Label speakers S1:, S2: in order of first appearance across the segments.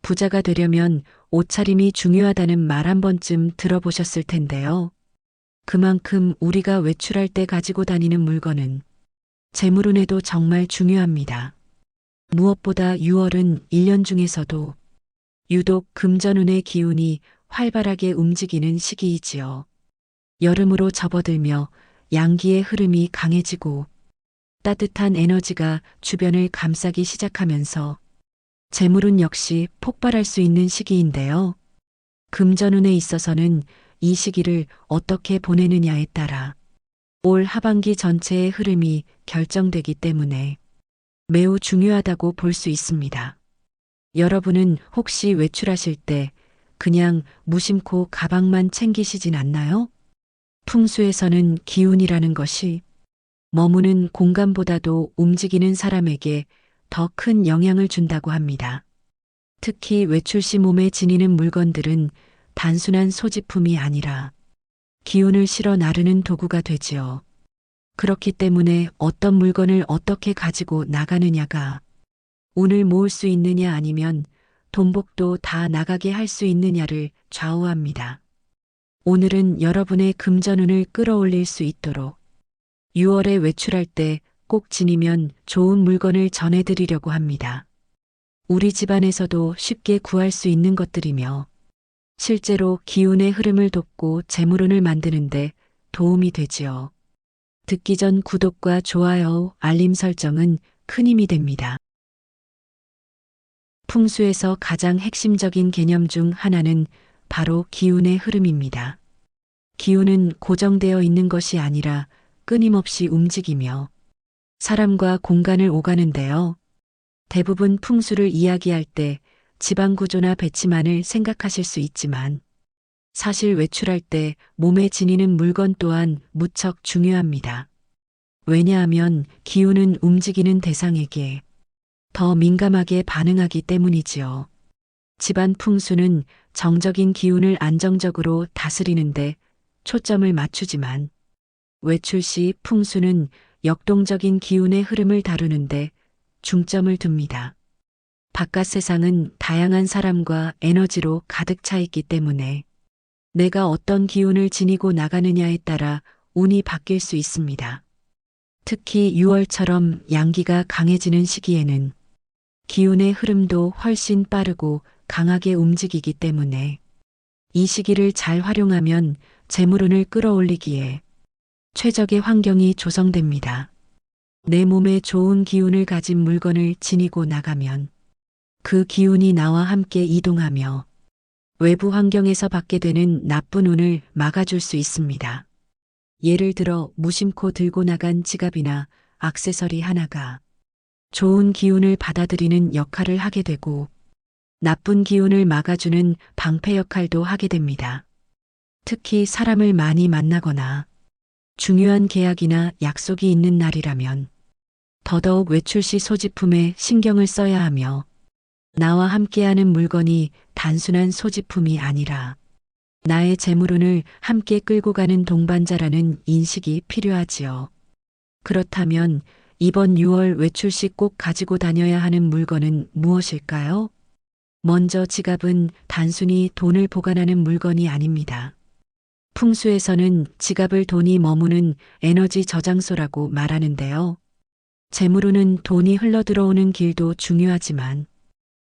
S1: 부자가 되려면 옷차림이 중요하다는 말 한 번쯤 들어보셨을 텐데요. 그만큼 우리가 외출할 때 가지고 다니는 물건은 재물운에도 정말 중요합니다. 무엇보다 6월은 1년 중에서도 유독 금전운의 기운이 활발하게 움직이는 시기이지요. 여름으로 접어들며 양기의 흐름이 강해지고 따뜻한 에너지가 주변을 감싸기 시작하면서 재물운 역시 폭발할 수 있는 시기인데요. 금전운에 있어서는 이 시기를 어떻게 보내느냐에 따라 올 하반기 전체의 흐름이 결정되기 때문에 매우 중요하다고 볼 수 있습니다. 여러분은 혹시 외출하실 때 그냥 무심코 가방만 챙기시진 않나요? 풍수에서는 기운이라는 것이 머무는 공간보다도 움직이는 사람에게 더 큰 영향을 준다고 합니다. 특히 외출 시 몸에 지니는 물건들은 단순한 소지품이 아니라 기운을 실어 나르는 도구가 되지요. 그렇기 때문에 어떤 물건을 어떻게 가지고 나가느냐가 운을 모을 수 있느냐 아니면 돈복도 다 나가게 할 수 있느냐를 좌우합니다. 오늘은 여러분의 금전운을 끌어올릴 수 있도록 6월에 외출할 때 꼭 지니면 좋은 물건을 전해드리려고 합니다. 우리 집안에서도 쉽게 구할 수 있는 것들이며 실제로 기운의 흐름을 돕고 재물운을 만드는데 도움이 되지요. 듣기 전 구독과 좋아요, 알림 설정은 큰 힘이 됩니다. 풍수에서 가장 핵심적인 개념 중 하나는 바로 기운의 흐름입니다. 기운은 고정되어 있는 것이 아니라 끊임없이 움직이며 사람과 공간을 오가는데요. 대부분 풍수를 이야기할 때 집안 구조나 배치만을 생각하실 수 있지만 사실 외출할 때 몸에 지니는 물건 또한 무척 중요합니다. 왜냐하면 기운은 움직이는 대상에게 더 민감하게 반응하기 때문이지요. 집안 풍수는 정적인 기운을 안정적으로 다스리는데 초점을 맞추지만 외출 시 풍수는 역동적인 기운의 흐름을 다루는데 중점을 둡니다. 바깥 세상은 다양한 사람과 에너지로 가득 차 있기 때문에 내가 어떤 기운을 지니고 나가느냐에 따라 운이 바뀔 수 있습니다. 특히 6월처럼 양기가 강해지는 시기에는 기운의 흐름도 훨씬 빠르고 강하게 움직이기 때문에 이 시기를 잘 활용하면 재물운을 끌어올리기에 최적의 환경이 조성됩니다. 내 몸에 좋은 기운을 가진 물건을 지니고 나가면 그 기운이 나와 함께 이동하며 외부 환경에서 받게 되는 나쁜 운을 막아줄 수 있습니다. 예를 들어 무심코 들고 나간 지갑이나 액세서리 하나가 좋은 기운을 받아들이는 역할을 하게 되고 나쁜 기운을 막아주는 방패 역할도 하게 됩니다. 특히 사람을 많이 만나거나 중요한 계약이나 약속이 있는 날이라면 더더욱 외출 시 소지품에 신경을 써야 하며 나와 함께하는 물건이 단순한 소지품이 아니라 나의 재물운을 함께 끌고 가는 동반자라는 인식이 필요하지요. 그렇다면 이번 6월 외출 시 꼭 가지고 다녀야 하는 물건은 무엇일까요? 먼저 지갑은 단순히 돈을 보관하는 물건이 아닙니다. 풍수에서는 지갑을 돈이 머무는 에너지 저장소라고 말하는데요. 재물운은 돈이 흘러들어오는 길도 중요하지만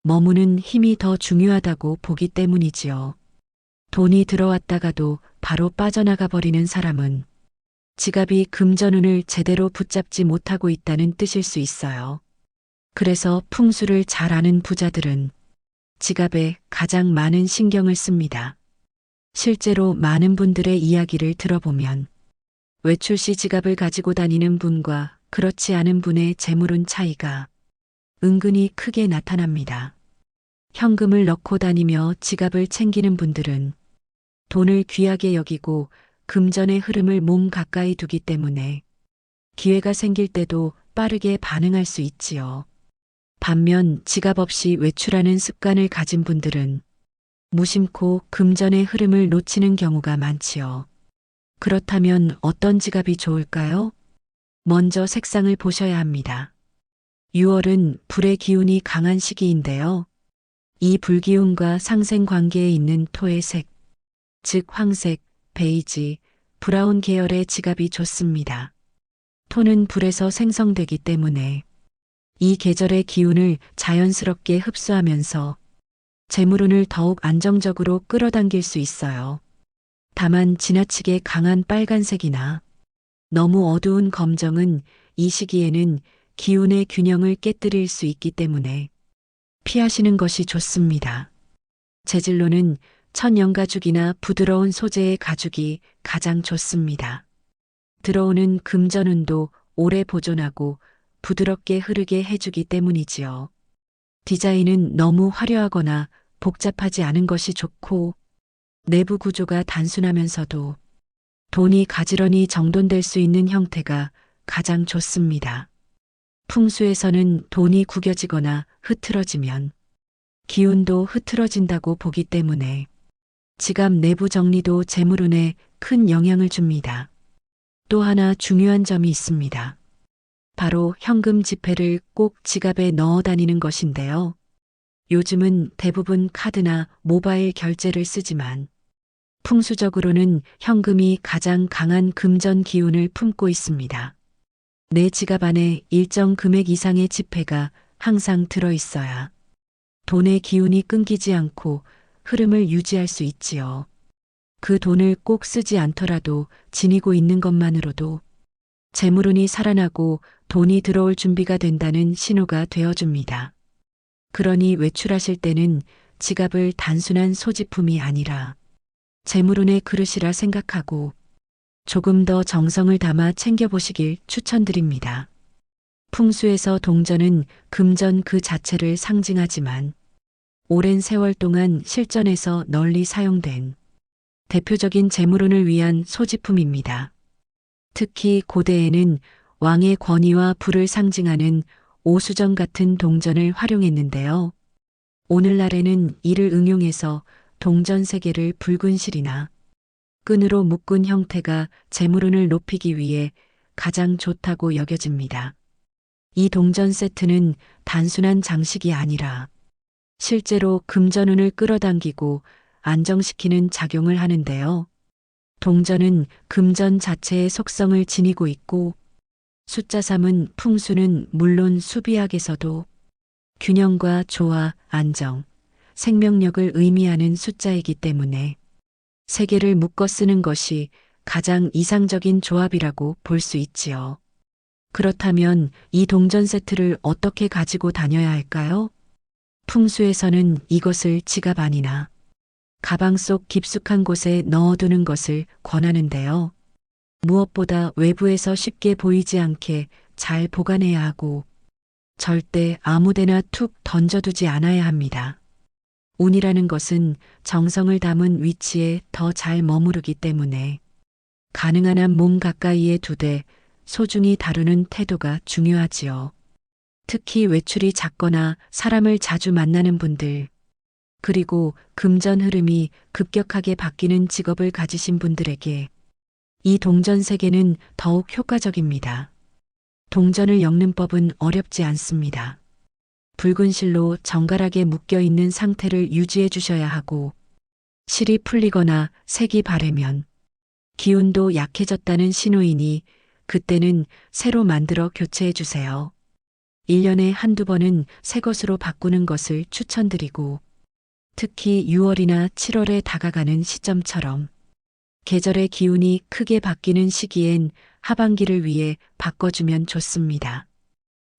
S1: 머무는 힘이 더 중요하다고 보기 때문이지요. 돈이 들어왔다가도 바로 빠져나가 버리는 사람은 지갑이 금전운을 제대로 붙잡지 못하고 있다는 뜻일 수 있어요. 그래서 풍수를 잘 아는 부자들은 지갑에 가장 많은 신경을 씁니다. 실제로 많은 분들의 이야기를 들어보면 외출 시 지갑을 가지고 다니는 분과 그렇지 않은 분의 재물운 차이가 은근히 크게 나타납니다. 현금을 넣고 다니며 지갑을 챙기는 분들은 돈을 귀하게 여기고 금전의 흐름을 몸 가까이 두기 때문에 기회가 생길 때도 빠르게 반응할 수 있지요. 반면 지갑 없이 외출하는 습관을 가진 분들은 무심코 금전의 흐름을 놓치는 경우가 많지요. 그렇다면 어떤 지갑이 좋을까요? 먼저 색상을 보셔야 합니다. 6월은 불의 기운이 강한 시기인데요. 이 불기운과 상생 관계에 있는 토의 색, 즉 황색, 베이지, 브라운 계열의 지갑이 좋습니다. 토는 불에서 생성되기 때문에 이 계절의 기운을 자연스럽게 흡수하면서 재물운을 더욱 안정적으로 끌어당길 수 있어요. 다만 지나치게 강한 빨간색이나 너무 어두운 검정은 이 시기에는 기운의 균형을 깨뜨릴 수 있기 때문에 피하시는 것이 좋습니다. 재질로는 천연가죽이나 부드러운 소재의 가죽이 가장 좋습니다. 들어오는 금전운도 오래 보존하고 부드럽게 흐르게 해주기 때문이지요. 디자인은 너무 화려하거나 복잡하지 않은 것이 좋고 내부 구조가 단순하면서도 돈이 가지런히 정돈될 수 있는 형태가 가장 좋습니다. 풍수에서는 돈이 구겨지거나 흐트러지면 기운도 흐트러진다고 보기 때문에 지갑 내부 정리도 재물운에 큰 영향을 줍니다. 또 하나 중요한 점이 있습니다. 바로 현금 지폐를 꼭 지갑에 넣어 다니는 것인데요. 요즘은 대부분 카드나 모바일 결제를 쓰지만 풍수적으로는 현금이 가장 강한 금전 기운을 품고 있습니다. 내 지갑 안에 일정 금액 이상의 지폐가 항상 들어 있어야 돈의 기운이 끊기지 않고 흐름을 유지할 수 있지요. 그 돈을 꼭 쓰지 않더라도 지니고 있는 것만으로도 재물운이 살아나고 돈이 들어올 준비가 된다는 신호가 되어줍니다. 그러니 외출하실 때는 지갑을 단순한 소지품이 아니라 재물운의 그릇이라 생각하고 조금 더 정성을 담아 챙겨보시길 추천드립니다. 풍수에서 동전은 금전 그 자체를 상징하지만 오랜 세월 동안 실전에서 널리 사용된 대표적인 재물운을 위한 소지품입니다. 특히 고대에는 왕의 권위와 부를 상징하는 오수정 같은 동전을 활용했는데요. 오늘날에는 이를 응용해서 동전 세개를 붉은 실이나 끈으로 묶은 형태가 재물운을 높이기 위해 가장 좋다고 여겨집니다. 이 동전 세트는 단순한 장식이 아니라 실제로 금전운을 끌어당기고 안정시키는 작용을 하는데요. 동전은 금전 자체의 속성을 지니고 있고 숫자 3은 풍수는 물론 수비학에서도 균형과 조화, 안정, 생명력을 의미하는 숫자이기 때문에 세 개를 묶어 쓰는 것이 가장 이상적인 조합이라고 볼 수 있지요. 그렇다면 이 동전 세트를 어떻게 가지고 다녀야 할까요? 풍수에서는 이것을 지갑 안이나 가방 속 깊숙한 곳에 넣어두는 것을 권하는데요. 무엇보다 외부에서 쉽게 보이지 않게 잘 보관해야 하고 절대 아무데나 툭 던져두지 않아야 합니다. 운이라는 것은 정성을 담은 위치에 더 잘 머무르기 때문에 가능한 한 몸 가까이에 두되 소중히 다루는 태도가 중요하지요. 특히 외출이 잦거나 사람을 자주 만나는 분들, 그리고 금전 흐름이 급격하게 바뀌는 직업을 가지신 분들에게 이 동전 세계는 더욱 효과적입니다. 동전을 엮는 법은 어렵지 않습니다. 붉은 실로 정갈하게 묶여 있는 상태를 유지해 주셔야 하고 실이 풀리거나 색이 바래면 기운도 약해졌다는 신호이니 그때는 새로 만들어 교체해 주세요. 1년에 한두 번은 새 것으로 바꾸는 것을 추천드리고 특히 6월이나 7월에 다가가는 시점처럼 계절의 기운이 크게 바뀌는 시기엔 하반기를 위해 바꿔주면 좋습니다.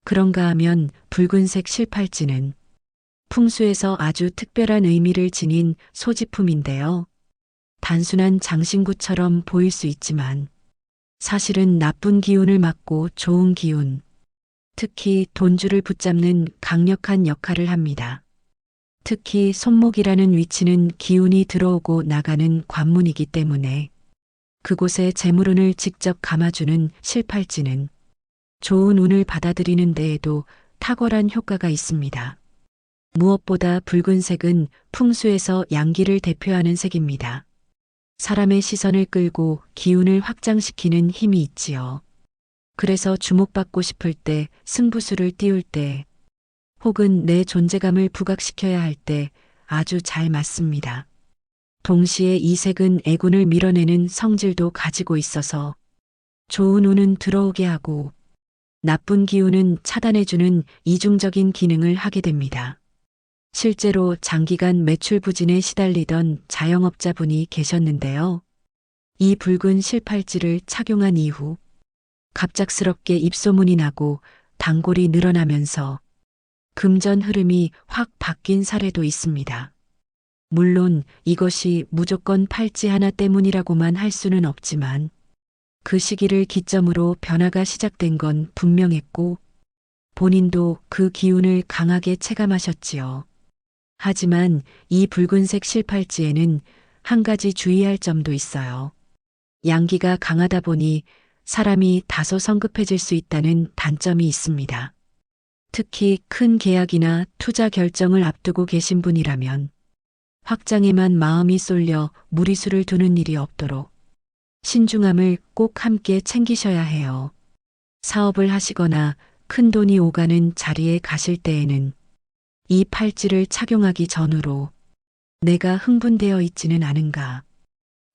S1: 그런가 하면 붉은색 실팔찌는 풍수에서 아주 특별한 의미를 지닌 소지품인데요. 단순한 장신구처럼 보일 수 있지만 사실은 나쁜 기운을 막고 좋은 기운, 특히 돈줄을 붙잡는 강력한 역할을 합니다. 특히 손목이라는 위치는 기운이 들어오고 나가는 관문이기 때문에 그곳에 재물운을 직접 감아주는 실팔찌는 좋은 운을 받아들이는 데에도 탁월한 효과가 있습니다. 무엇보다 붉은색은 풍수에서 양기를 대표하는 색입니다. 사람의 시선을 끌고 기운을 확장시키는 힘이 있지요. 그래서 주목받고 싶을 때, 승부수를 띄울 때, 혹은 내 존재감을 부각시켜야 할 때 아주 잘 맞습니다. 동시에 이 색은 애군을 밀어내는 성질도 가지고 있어서 좋은 운은 들어오게 하고 나쁜 기운은 차단해주는 이중적인 기능을 하게 됩니다. 실제로 장기간 매출 부진에 시달리던 자영업자분이 계셨는데요. 이 붉은 실팔찌를 착용한 이후 갑작스럽게 입소문이 나고 단골이 늘어나면서 금전 흐름이 확 바뀐 사례도 있습니다. 물론 이것이 무조건 팔찌 하나 때문이라고만 할 수는 없지만 그 시기를 기점으로 변화가 시작된 건 분명했고 본인도 그 기운을 강하게 체감하셨지요. 하지만 이 붉은색 실팔찌에는 한 가지 주의할 점도 있어요. 양기가 강하다 보니 사람이 다소 성급해질 수 있다는 단점이 있습니다. 특히 큰 계약이나 투자 결정을 앞두고 계신 분이라면 확장에만 마음이 쏠려 무리수를 두는 일이 없도록 신중함을 꼭 함께 챙기셔야 해요. 사업을 하시거나 큰 돈이 오가는 자리에 가실 때에는 이 팔찌를 착용하기 전으로 내가 흥분되어 있지는 않은가,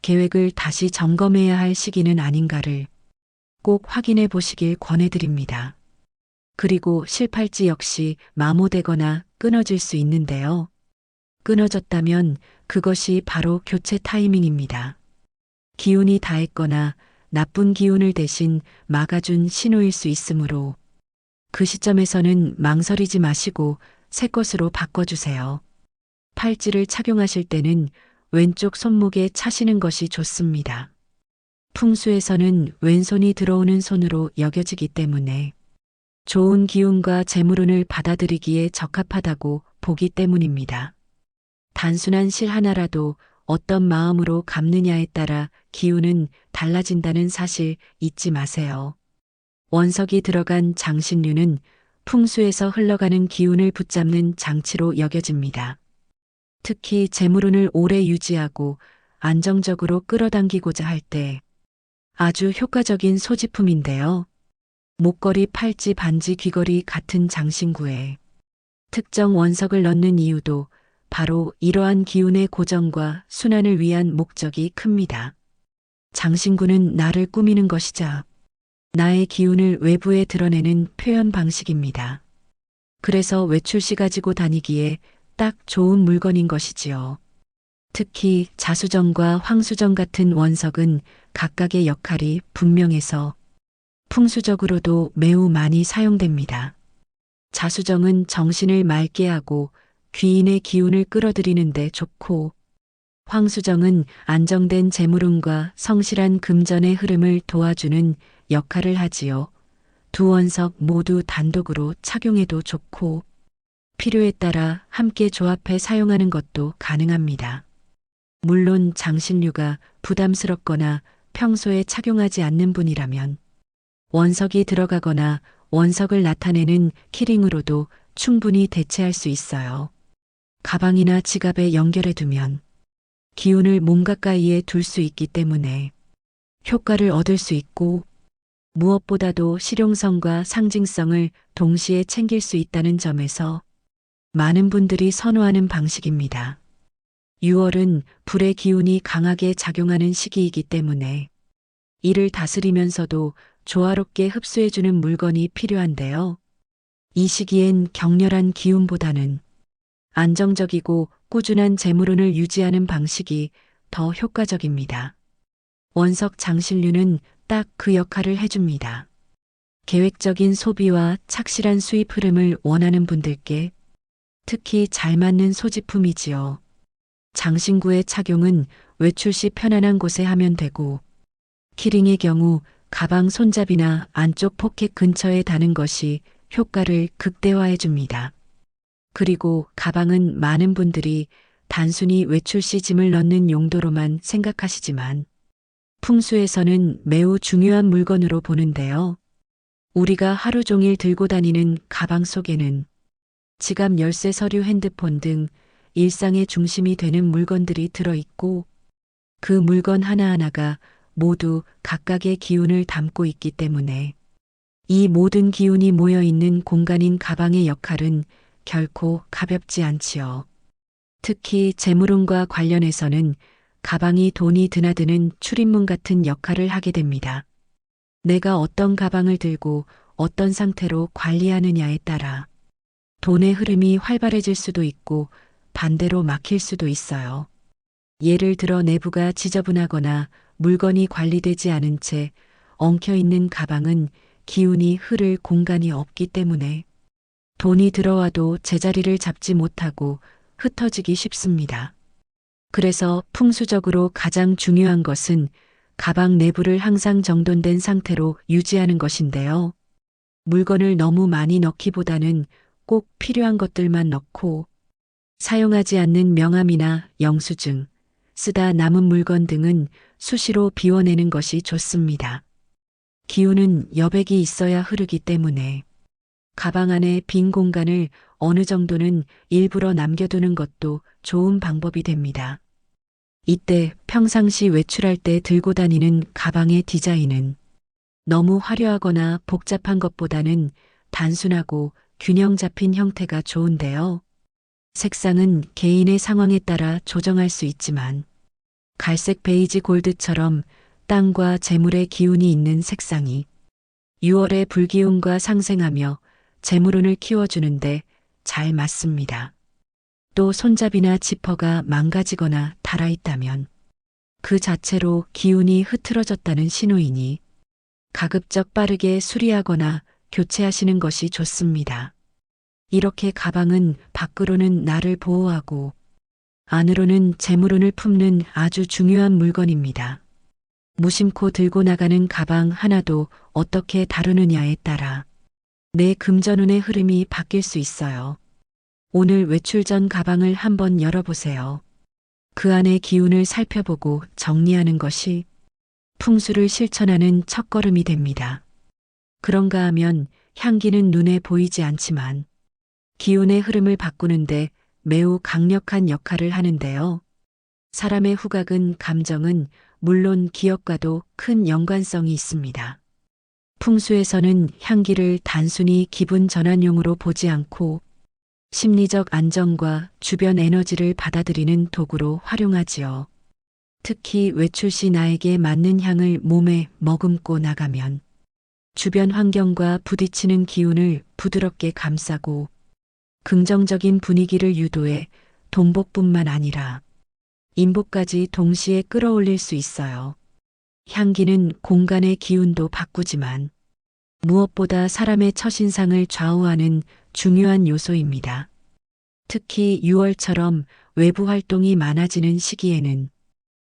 S1: 계획을 다시 점검해야 할 시기는 아닌가를 꼭 확인해 보시길 권해드립니다. 그리고 실팔찌 역시 마모되거나 끊어질 수 있는데요. 끊어졌다면 그것이 바로 교체 타이밍입니다. 기운이 다했거나 나쁜 기운을 대신 막아준 신호일 수 있으므로 그 시점에서는 망설이지 마시고 새 것으로 바꿔주세요. 팔찌를 착용하실 때는 왼쪽 손목에 차시는 것이 좋습니다. 풍수에서는 왼손이 들어오는 손으로 여겨지기 때문에 좋은 기운과 재물운을 받아들이기에 적합하다고 보기 때문입니다. 단순한 실 하나라도 어떤 마음으로 갚느냐에 따라 기운은 달라진다는 사실 잊지 마세요. 원석이 들어간 장신류는 풍수에서 흘러가는 기운을 붙잡는 장치로 여겨집니다. 특히 재물운을 오래 유지하고 안정적으로 끌어당기고자 할 때 아주 효과적인 소지품인데요. 목걸이, 팔찌, 반지, 귀걸이 같은 장신구에 특정 원석을 넣는 이유도 바로 이러한 기운의 고정과 순환을 위한 목적이 큽니다. 장신구는 나를 꾸미는 것이자 나의 기운을 외부에 드러내는 표현 방식입니다. 그래서 외출시 가지고 다니기에 딱 좋은 물건인 것이지요. 특히 자수정과 황수정 같은 원석은 각각의 역할이 분명해서 풍수적으로도 매우 많이 사용됩니다. 자수정은 정신을 맑게 하고 귀인의 기운을 끌어들이는 데 좋고, 황수정은 안정된 재물운과 성실한 금전의 흐름을 도와주는 역할을 하지요. 두 원석 모두 단독으로 착용해도 좋고, 필요에 따라 함께 조합해 사용하는 것도 가능합니다. 물론 장신류가 부담스럽거나 평소에 착용하지 않는 분이라면 원석이 들어가거나 원석을 나타내는 키링으로도 충분히 대체할 수 있어요. 가방이나 지갑에 연결해 두면 기운을 몸 가까이에 둘 수 있기 때문에 효과를 얻을 수 있고, 무엇보다도 실용성과 상징성을 동시에 챙길 수 있다는 점에서 많은 분들이 선호하는 방식입니다. 6월은 불의 기운이 강하게 작용하는 시기이기 때문에 이를 다스리면서도 조화롭게 흡수해주는 물건이 필요한데요. 이 시기엔 격렬한 기운보다는 안정적이고 꾸준한 재물운을 유지하는 방식이 더 효과적입니다. 원석 장신류는 딱 그 역할을 해줍니다. 계획적인 소비와 착실한 수입 흐름을 원하는 분들께 특히 잘 맞는 소지품이지요. 장신구의 착용은 외출 시 편안한 곳에 하면 되고, 키링의 경우 가방 손잡이나 안쪽 포켓 근처에 다는 것이 효과를 극대화해 줍니다. 그리고 가방은 많은 분들이 단순히 외출 시 짐을 넣는 용도로만 생각하시지만 풍수에서는 매우 중요한 물건으로 보는데요. 우리가 하루 종일 들고 다니는 가방 속에는 지갑, 열쇠, 서류, 핸드폰 등 일상의 중심이 되는 물건들이 들어있고, 그 물건 하나하나가 모두 각각의 기운을 담고 있기 때문에 이 모든 기운이 모여 있는 공간인 가방의 역할은 결코 가볍지 않지요. 특히 재물운과 관련해서는 가방이 돈이 드나드는 출입문 같은 역할을 하게 됩니다. 내가 어떤 가방을 들고 어떤 상태로 관리하느냐에 따라 돈의 흐름이 활발해질 수도 있고 반대로 막힐 수도 있어요. 예를 들어 내부가 지저분하거나 물건이 관리되지 않은 채 엉켜 있는 가방은 기운이 흐를 공간이 없기 때문에 돈이 들어와도 제자리를 잡지 못하고 흩어지기 쉽습니다. 그래서 풍수적으로 가장 중요한 것은 가방 내부를 항상 정돈된 상태로 유지하는 것인데요. 물건을 너무 많이 넣기보다는 꼭 필요한 것들만 넣고 사용하지 않는 명함이나 영수증, 쓰다 남은 물건 등은 수시로 비워내는 것이 좋습니다. 기운은 여백이 있어야 흐르기 때문에 가방 안에 빈 공간을 어느 정도는 일부러 남겨두는 것도 좋은 방법이 됩니다. 이때 평상시 외출할 때 들고 다니는 가방의 디자인은 너무 화려하거나 복잡한 것보다는 단순하고 균형 잡힌 형태가 좋은데요. 색상은 개인의 상황에 따라 조정할 수 있지만 갈색 베이지 골드처럼 땅과 재물의 기운이 있는 색상이 6월의 불기운과 상생하며 재물운을 키워주는데 잘 맞습니다. 또 손잡이나 지퍼가 망가지거나 닳아있다면 그 자체로 기운이 흐트러졌다는 신호이니 가급적 빠르게 수리하거나 교체하시는 것이 좋습니다. 이렇게 가방은 밖으로는 나를 보호하고 안으로는 재물운을 품는 아주 중요한 물건입니다. 무심코 들고 나가는 가방 하나도 어떻게 다루느냐에 따라 내 금전운의 흐름이 바뀔 수 있어요. 오늘 외출 전 가방을 한번 열어보세요. 그 안의 기운을 살펴보고 정리하는 것이 풍수를 실천하는 첫걸음이 됩니다. 그런가 하면 향기는 눈에 보이지 않지만 기운의 흐름을 바꾸는데 매우 강력한 역할을 하는데요. 사람의 후각은 감정은 물론 기억과도 큰 연관성이 있습니다. 풍수에서는 향기를 단순히 기분 전환용으로 보지 않고 심리적 안정과 주변 에너지를 받아들이는 도구로 활용하지요. 특히 외출 시 나에게 맞는 향을 몸에 머금고 나가면 주변 환경과 부딪히는 기운을 부드럽게 감싸고 긍정적인 분위기를 유도해 돈복뿐만 아니라 인복까지 동시에 끌어올릴 수 있어요. 향기는 공간의 기운도 바꾸지만 무엇보다 사람의 첫인상을 좌우하는 중요한 요소입니다. 특히 6월처럼 외부 활동이 많아지는 시기에는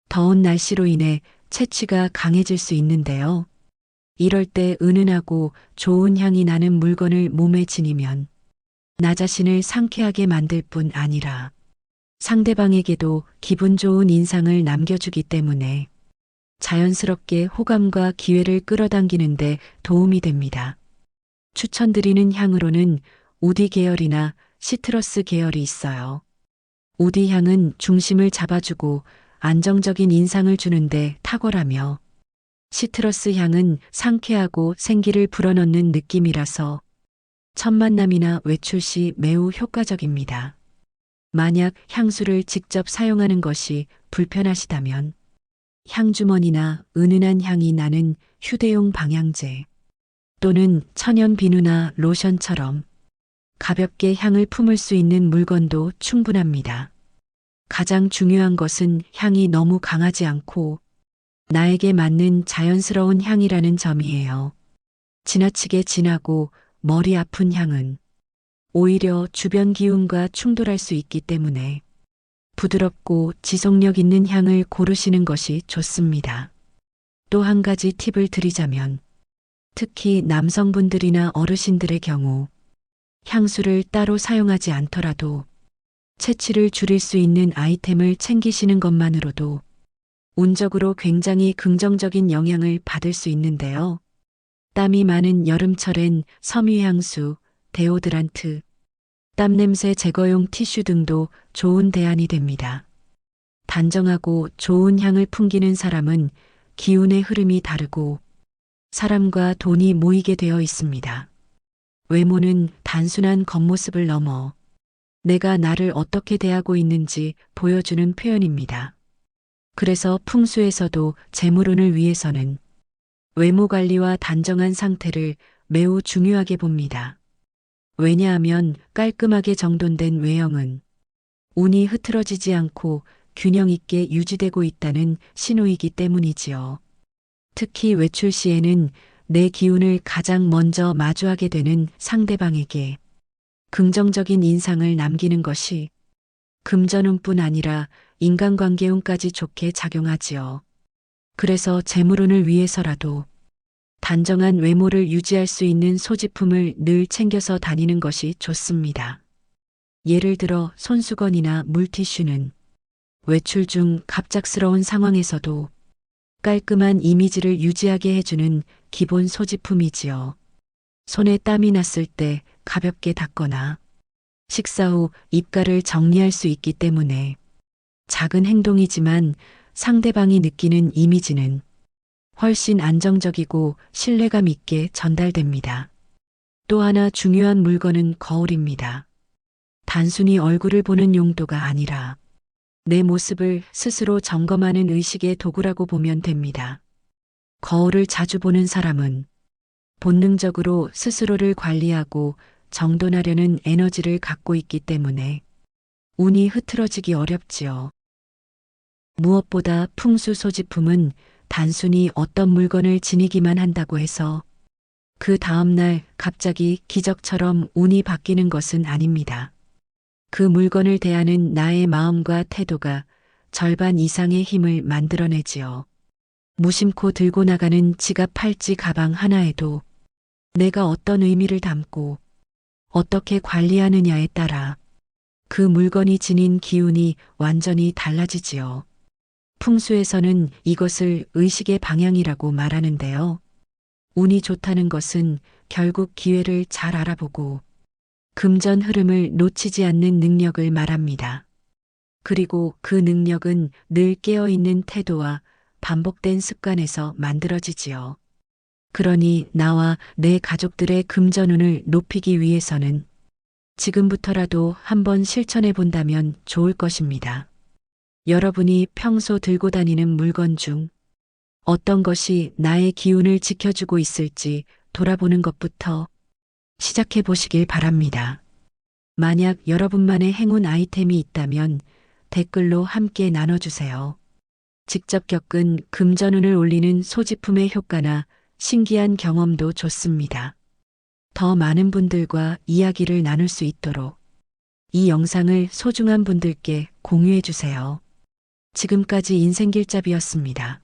S1: 더운 날씨로 인해 체취가 강해질 수 있는데요. 이럴 때 은은하고 좋은 향이 나는 물건을 몸에 지니면 나 자신을 상쾌하게 만들 뿐 아니라 상대방에게도 기분 좋은 인상을 남겨주기 때문에 자연스럽게 호감과 기회를 끌어당기는데 도움이 됩니다. 추천드리는 향으로는 우디 계열이나 시트러스 계열이 있어요. 우디 향은 중심을 잡아주고 안정적인 인상을 주는데 탁월하며 시트러스 향은 상쾌하고 생기를 불어넣는 느낌이라서 첫 만남이나 외출 시 매우 효과적입니다. 만약 향수를 직접 사용하는 것이 불편하시다면 향주머니나 은은한 향이 나는 휴대용 방향제 또는 천연 비누나 로션처럼 가볍게 향을 품을 수 있는 물건도 충분합니다. 가장 중요한 것은 향이 너무 강하지 않고 나에게 맞는 자연스러운 향이라는 점이에요. 지나치게 진하고 머리 아픈 향은 오히려 주변 기운과 충돌할 수 있기 때문에 부드럽고 지속력 있는 향을 고르시는 것이 좋습니다. 또 한 가지 팁을 드리자면 특히 남성분들이나 어르신들의 경우 향수를 따로 사용하지 않더라도 체취를 줄일 수 있는 아이템을 챙기시는 것만으로도 운적으로 굉장히 긍정적인 영향을 받을 수 있는데요. 땀이 많은 여름철엔 섬유향수, 데오드란트, 땀냄새 제거용 티슈 등도 좋은 대안이 됩니다. 단정하고 좋은 향을 풍기는 사람은 기운의 흐름이 다르고 사람과 돈이 모이게 되어 있습니다. 외모는 단순한 겉모습을 넘어 내가 나를 어떻게 대하고 있는지 보여주는 표현입니다. 그래서 풍수에서도 재물운을 위해서는 외모 관리와 단정한 상태를 매우 중요하게 봅니다. 왜냐하면 깔끔하게 정돈된 외형은 운이 흐트러지지 않고 균형 있게 유지되고 있다는 신호이기 때문이지요. 특히 외출 시에는 내 기운을 가장 먼저 마주하게 되는 상대방에게 긍정적인 인상을 남기는 것이 금전운뿐 아니라 인간관계운까지 좋게 작용하지요. 그래서 재물운을 위해서라도 단정한 외모를 유지할 수 있는 소지품을 늘 챙겨서 다니는 것이 좋습니다. 예를 들어 손수건이나 물티슈는 외출 중 갑작스러운 상황에서도 깔끔한 이미지를 유지하게 해주는 기본 소지품이지요. 손에 땀이 났을 때 가볍게 닦거나 식사 후 입가를 정리할 수 있기 때문에 작은 행동이지만 상대방이 느끼는 이미지는 훨씬 안정적이고 신뢰감 있게 전달됩니다. 또 하나 중요한 물건은 거울입니다. 단순히 얼굴을 보는 용도가 아니라 내 모습을 스스로 점검하는 의식의 도구라고 보면 됩니다. 거울을 자주 보는 사람은 본능적으로 스스로를 관리하고 정돈하려는 에너지를 갖고 있기 때문에 운이 흐트러지기 어렵지요. 무엇보다 풍수 소지품은 단순히 어떤 물건을 지니기만 한다고 해서 그 다음날 갑자기 기적처럼 운이 바뀌는 것은 아닙니다. 그 물건을 대하는 나의 마음과 태도가 절반 이상의 힘을 만들어내지요. 무심코 들고 나가는 지갑, 팔찌, 가방 하나에도 내가 어떤 의미를 담고 어떻게 관리하느냐에 따라 그 물건이 지닌 기운이 완전히 달라지지요. 풍수에서는 이것을 의식의 방향이라고 말하는데요. 운이 좋다는 것은 결국 기회를 잘 알아보고 금전 흐름을 놓치지 않는 능력을 말합니다. 그리고 그 능력은 늘 깨어있는 태도와 반복된 습관에서 만들어지지요. 그러니 나와 내 가족들의 금전운을 높이기 위해서는 지금부터라도 한번 실천해 본다면 좋을 것입니다. 여러분이 평소 들고 다니는 물건 중 어떤 것이 나의 기운을 지켜주고 있을지 돌아보는 것부터 시작해 보시길 바랍니다. 만약 여러분만의 행운 아이템이 있다면 댓글로 함께 나눠주세요. 직접 겪은 금전운을 올리는 소지품의 효과나 신기한 경험도 좋습니다. 더 많은 분들과 이야기를 나눌 수 있도록 이 영상을 소중한 분들께 공유해 주세요. 지금까지 인생길잡이였습니다.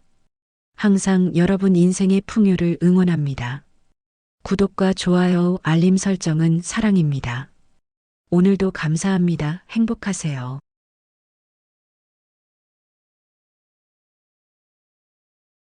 S1: 항상 여러분 인생의 풍요를 응원합니다. 구독과 좋아요, 알림 설정은 사랑입니다. 오늘도 감사합니다. 행복하세요.